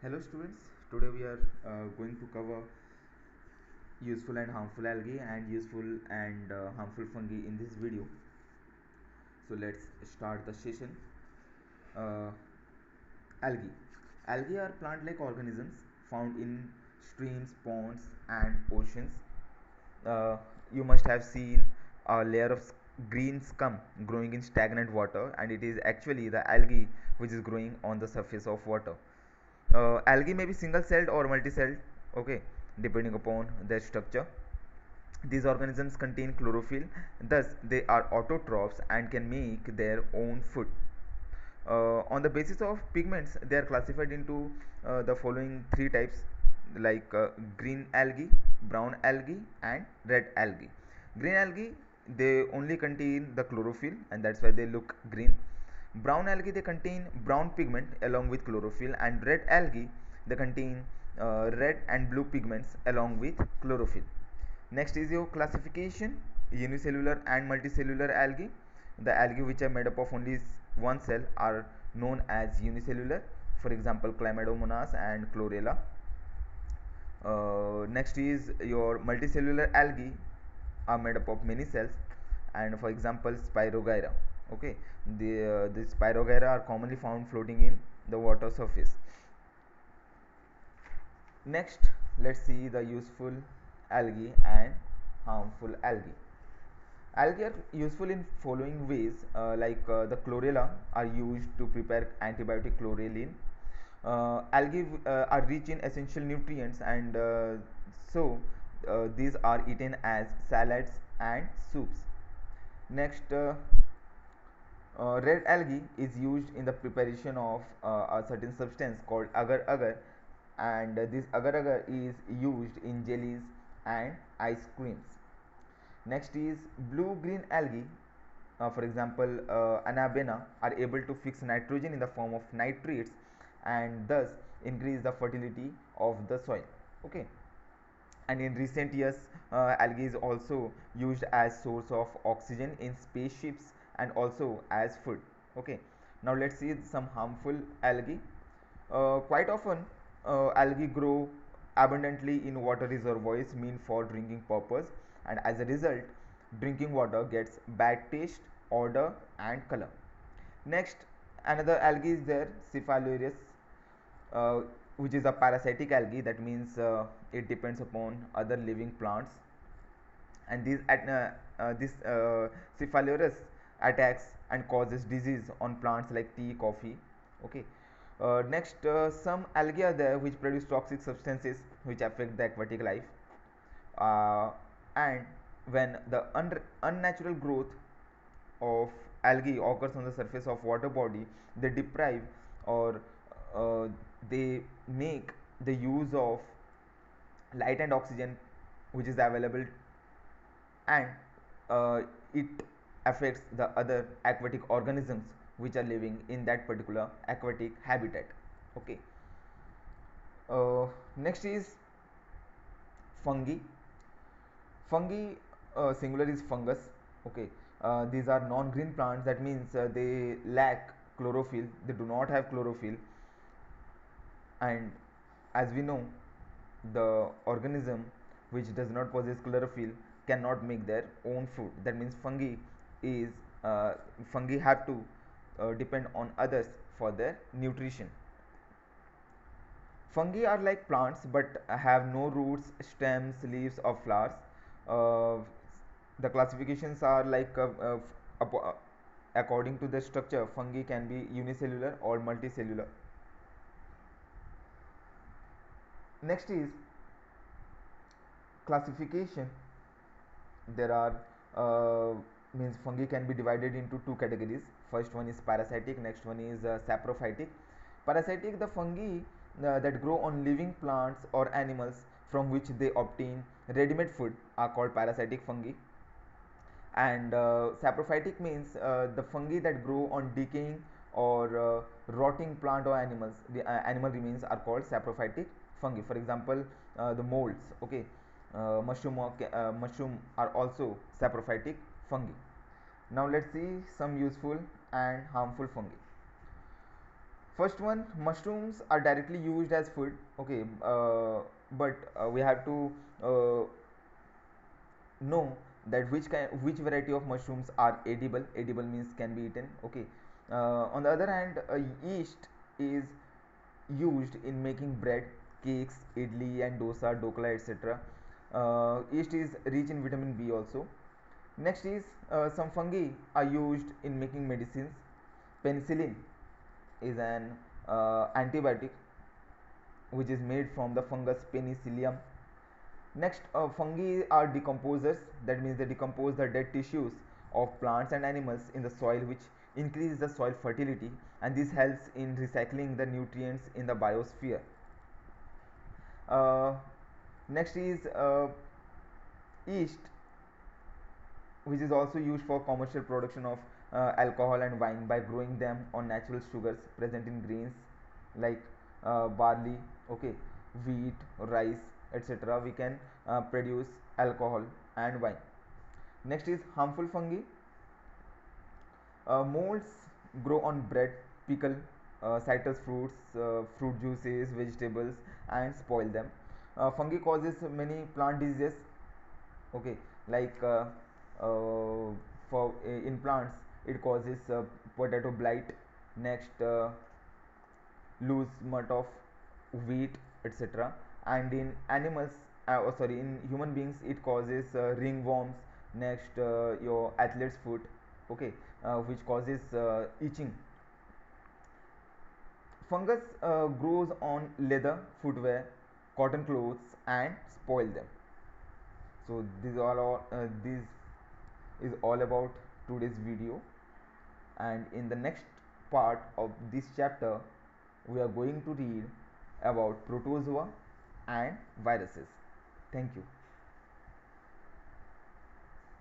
Hello students, today we are going to cover useful and harmful algae and useful and harmful fungi in this video. So let's start the session. Uh, Algae. Algae are plant-like organisms found in streams, ponds and oceans. You must have seen a layer of green scum growing in stagnant water, and it is actually the algae which is growing on the surface of water. Algae may be single celled or multi-celled, okay, depending upon their structure. These organisms contain chlorophyll, thus they are autotrophs and can make their own food. On the basis of pigments, they are classified into the following three types, like green algae, brown algae and red algae. Green algae, they only contain the chlorophyll and that's why they look green. Brown algae, they contain brown pigment along with chlorophyll, and red algae, they contain red and blue pigments along with chlorophyll. Next is your classification: unicellular and multicellular algae. The algae which are made up of only one cell are known as unicellular, for example Chlamydomonas and Chlorella. Next is your multicellular algae are made up of many cells, and for example Spirogyra. Okay, the Spirogyra are commonly found floating in the water surface. Next, let's see the useful algae and harmful algae. Algae are useful in following ways, the chlorella are used to prepare antibiotic chlorelin. Algae are rich in essential nutrients, and these are eaten as salads and soups. Next, red algae is used in the preparation of a certain substance called agar agar, and this agar agar is used in jellies and ice creams. Next is blue green algae, for example Anabena, are able to fix nitrogen in the form of nitrates and thus increase the fertility of the soil. Okay, and in recent years algae is also used as source of oxygen in spaceships and also as food. Okay, now let's see some harmful algae. Quite often algae grow abundantly in water reservoirs meant for drinking purpose, and as a result drinking water gets bad taste, odor and color. Next, another algae is there, Cephaloris, uh, which is a parasitic algae. That means it depends upon other living plants, and this Cephaloris attacks and causes disease on plants like tea, coffee. Okay. Next, some algae are there which produce toxic substances which affect the aquatic life, uh, and when the unnatural growth of algae occurs on the surface of water body, they deprive or uh, they make the use of light and oxygen which is available, and uh, it affects the other aquatic organisms which are living in that particular aquatic habitat. Okay. Next is fungi. Fungi, singular is fungus. Okay, these are non-green plants. That means they lack chlorophyll. They do not have chlorophyll, and as we know, the organism which does not possess chlorophyll cannot make their own food. That means is fungi have to depend on others for their nutrition. Fungi are like plants but have no roots, stems, leaves or flowers. Uh, the classifications are according to the structure, fungi can be unicellular or multicellular. Next is classification. There are means fungi can be divided into two categories. First one is parasitic, next one is saprophytic. Parasitic, the fungi that grow on living plants or animals from which they obtain ready-made food are called parasitic fungi. And saprophytic means the fungi that grow on decaying or rotting plant or animals. The animal remains are called saprophytic fungi. For example, the molds. Okay, mushroom are also saprophytic fungi. Now let's see some useful and harmful fungi. First one, mushrooms are directly used as food. Okay, but we have to uh, know that which variety of mushrooms are edible. Edible means can be eaten. Okay. On the other hand, yeast is used in making bread, cakes, idli and dosa, dokla, etc. Yeast is rich in vitamin B also. Next is some fungi are used in making medicines. Penicillin is an antibiotic which is made from the fungus Penicillium. Next, fungi are decomposers. That means they decompose the dead tissues of plants and animals in the soil, which increases the soil fertility, and this helps in recycling the nutrients in the biosphere. Uh, Next is yeast, which is also used for commercial production of alcohol and wine by growing them on natural sugars present in grains like barley, okay, wheat, rice, etc. We can produce alcohol and wine. Next is harmful fungi. Molds grow on bread, pickle, citrus fruits, fruit juices, vegetables, and spoil them. Fungi causes many plant diseases. Okay, like for in plants, it causes potato blight. Next, loose mud of wheat, etc. And in animals, in human beings, it causes ringworms. Next, your athlete's foot, okay, which causes itching. Fungus grows on leather, footwear, cotton clothes, and spoil them. So this is all about today's video, and in the next part of this chapter we are going to read about protozoa and viruses. Thank you.